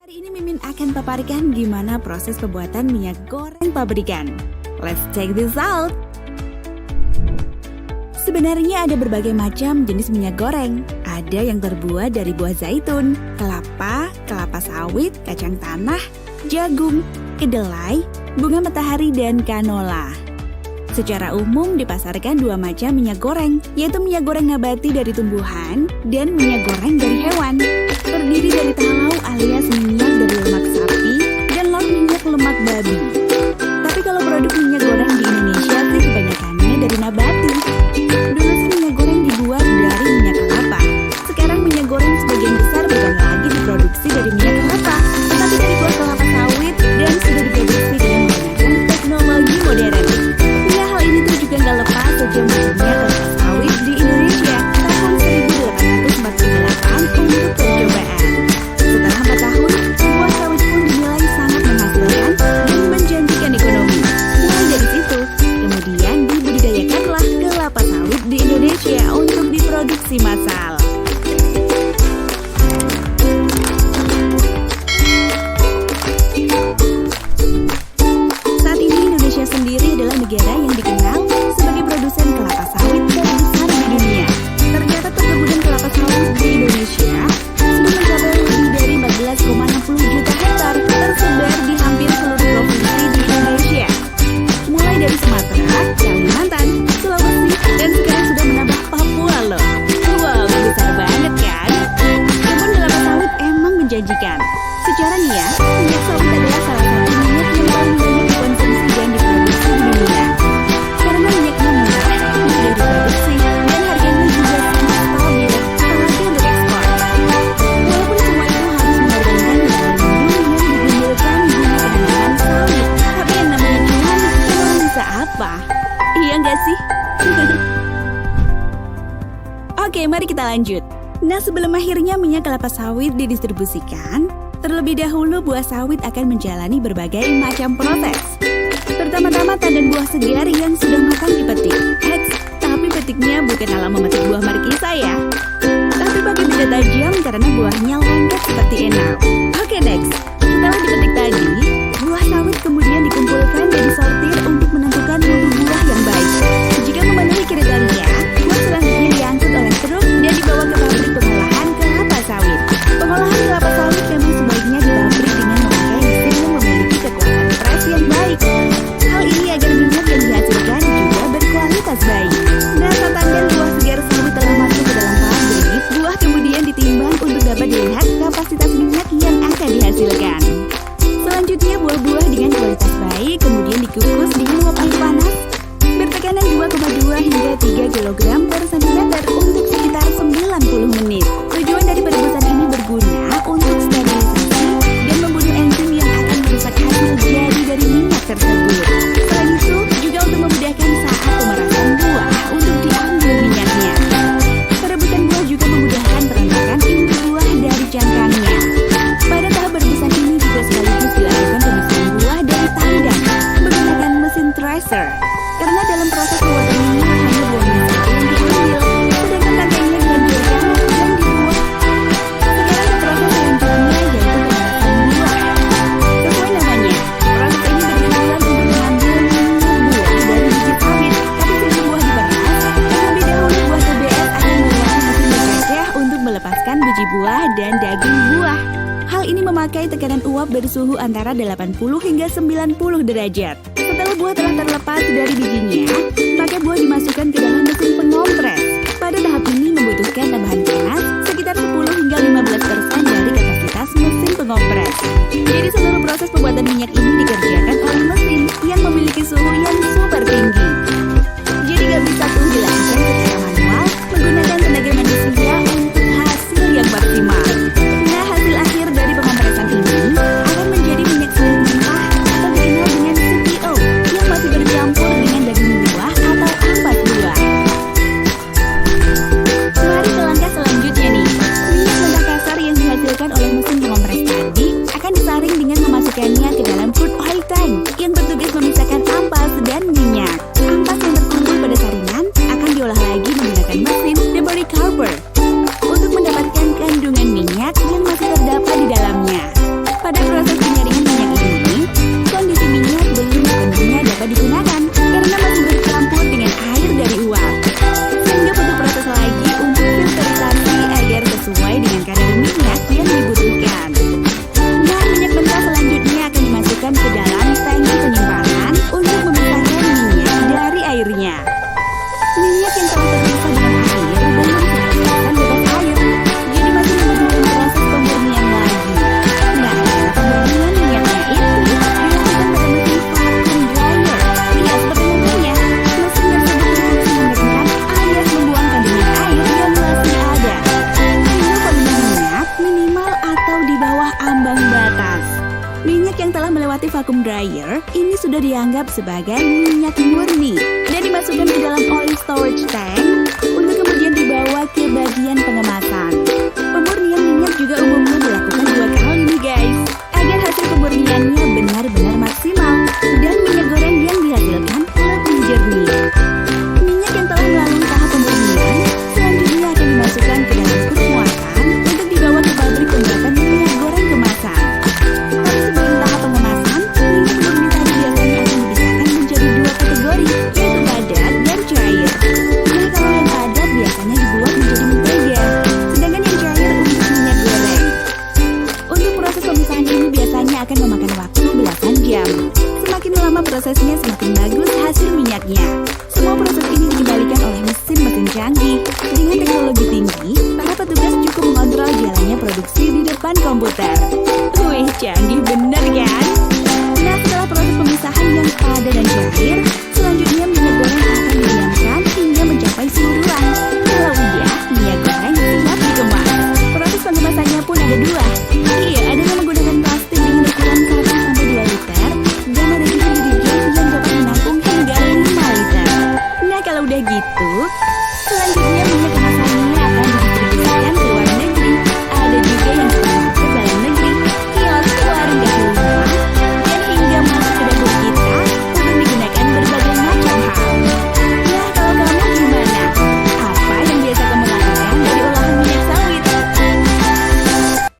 Hari ini Mimin akan paparkan gimana proses pembuatan minyak goreng pabrikan. Let's check this out! Sebenarnya ada berbagai macam jenis minyak goreng. Ada yang terbuat dari buah zaitun, kelapa, kelapa sawit, kacang tanah, jagung, kedelai, bunga matahari, dan kanola. Secara umum dipasarkan dua macam minyak goreng, yaitu minyak goreng nabati dari tumbuhan dan minyak goreng dari hewan. Terdiri dari talau alias minyak dari lemak sapi dan minyak lemak babi. Tapi kalau produk minyak goreng di Indonesia sih kebanyakannya dari nabati. Dulu sih minyak goreng dibuat dari minyak kelapa. Sekarang minyak goreng sebagian besar bukan lagi diproduksi dari minyak kelapa, tetapi dari buah kelapa sawit dan sudah diproduksi dengan menggunakan teknologi modern. Hingga hal ini tuh juga nggak lepas sejak munculnya kelapa sawit di Indonesia tahun 1848 untuk percobaan. Setelah 4 tahun, buah sawit pun dinilai sangat menghasilkan dan menjanjikan ekonomi. Mulai dari situ, kemudian dibudidayakanlah kelapa sawit di Indonesia untuk diproduksi massal. Saat ini Indonesia sendiri adalah negara yang dikenal sebagai produsen kelapa sawit terbesar di dunia. Tercatat perkebunan kelapa sawit di Indonesia sudah mencapai lebih dari 14,60 juta hektar tersebar di hampir seluruh provinsi di Indonesia. Mulai dari Sumatera, Kalimantan, Sulawesi, dan sekarang sudah menambah Papua loh. Wow, besar banget kan? Kebun kelapa sawit emang menjanjikan. Secara nih ya, minyak sawit adalah salah satu minyak yang paling banyak dikonsumsi dan diproduksi di dunia. Karena minyaknya murah, mudah diproduksi, dan harganya juga sangat stabil, apalagi untuk ekspor. Walaupun semua itu harus mengorbankan negara lindung yang digundulkan guna penanaman sawit, tapi yang namanya cuan, emang bisa apa? Iya nggak sih? Oke, mari kita lanjut. Nah, sebelum akhirnya minyak kelapa sawit didistribusikan, terlebih dahulu buah sawit akan menjalani berbagai macam proses. Pertama-tama tandan buah segar yang sudah matang dipetik. Tapi petiknya bukan ala memetik buah markisa ya, tapi pakai benda tajam karena buahnya lengket seperti enau. Oke, next. Setelah dipetik tadi, buah sawit kemudian dikumpulkan dan disortir untuk menentukan mutu buah yang baik. Jika memenuhi kriteria, buah selanjutnya diangkut oleh truk dan dibawa ke pabrik pengolahan kelapa sawit. Pengolahan kelapa sawit memang sebaiknya di pabrik dengan memakai mesin yang memiliki kekuatan pres yang baik. Hal ini agar minyak yang dihasilkan juga berkualitas baik. Nah, saat tandan buah segar sawit telah masuk ke dalam pabrik, buah kemudian ditimbang untuk dapat dilihat kapasitas minyak yang akan dihasilkan. Selanjutnya buah-buah dengan kualitas baik kemudian dikukus dengan uap air panas bertekanan 2,2 hingga 3 kg per cm untuk sekitar 90 menit. Tujuan dari perebusan ini berguna untuk sterilisasi dan membunuh enzim yang akan merusak hasil jadi dari minyak tersebut. Selain itu, juga untuk memudahkan saat pemerasan buah untuk diambil minyaknya. Perebusan buah juga memudahkan perontakan inti buah dari cangkangnya. Pada tahap perebusan ini juga sekaligus dilakukan pemisahan buah dari tandan menggunakan mesin thresher. Karena dalam proses pembuatan ini hanya buahnya saja yang diambil, sedangkan tangkainya dihancurkan dan dibuang. Sekarang ke proses selanjutnya yaitu pemerasan buah. Sesuai namanya, proses ini bertujuan untuk mengambil minyak buah dari biji sawit. Tapi sebelum buah diperas, terlebih dahulu buah TBS akan melewati mesin bercacah untuk melepaskan biji buah dan daging buah. Hal ini memakai tekanan uap bersuhu antara 80 hingga 90 derajat. Setelah buah telah terlepas dari bijinya, maka buah dimasukkan ke dalam mesin pengompres. Pada tahap ini membutuhkan tambahan panas sekitar 10 hingga 15% dari kapasitas mesin pengompres. Jadi seluruh proses pembuatan minyak ini dikerjakan oleh mesin yang memiliki suhu yang super tinggi. Jadi gak bisa tuh dilakukan secara manual menggunakan tenaga manusia untuk hasil yang maksimal. Nah, hasil akhir dari pengopresan ini akan menjadi minyak sawit mentah atau dikenal dengan CPO yang masih bercampur dengan daging buah atau ampas buah. Mari ke langkah selanjutnya nih. Minyak mentah kasar yang dihasilkan oleh mesin pengompres tadi akan disaring dengan memasukkannya ke dalam crude oil tank yang bertugas memisahkan ampas dan minyak. Ampas yang terkumpul pada saringan akan diolah lagi menggunakan mesin deburrer untuk mendapatkan kandungan minyak yang masih terdapat di dalamnya. Minyak yang telah melewati vacuum dryer ini sudah dianggap sebagai minyak murni dan dimasukkan ke dalam oil storage tank untuk kemudian dibawa ke bagian pengemasan. Pemurnian minyak juga umumnya dilakukan 2 kali nih guys, agar hasil pemurniannya benar-benar maksimal dan minyak goreng yang dihasilkan lebih jernih. Minyak yang telah melalui tahap pemurnian selanjutnya akan dimasukkan ke dalam truk muatan untuk dibawa ke pabrik pembuatan minyak goreng kemasan. Tapi sebelum tahap pengemasan, minyak murni tadi biasanya akan dipisahkan menjadi 2 kategori, yaitu padat dan cair. Nah, kalau yang padat biasanya dibuat menjadi mentega, sedangkan yang cair untuk minyak goreng. Untuk proses pemisahan ini biasanya akan memakan waktu belasan jam. Semakin lama prosesnya, semakin bagus hasil minyaknya. Semua proses ini dikendalikan oleh mesin canggih. Dengan teknologi tinggi, para petugas cukup mengontrol jalannya produksi di depan komputer. Wih, canggih bener kan? Nah, setelah proses pemisahan yang padat dan cair, selanjutnya minyak goreng akan didiamkan hingga mencapai suhu ruang. Kalau udah, minyak goreng siap dikemas. Proses pengemasannya pun ada 2. Iya, ada yang menggunakan plastik dengan ukuran 1-2 liter, dan ada juga jerigen yang dapat menampung hingga 5 liter. Nah, kalau udah gitu, selanjutnya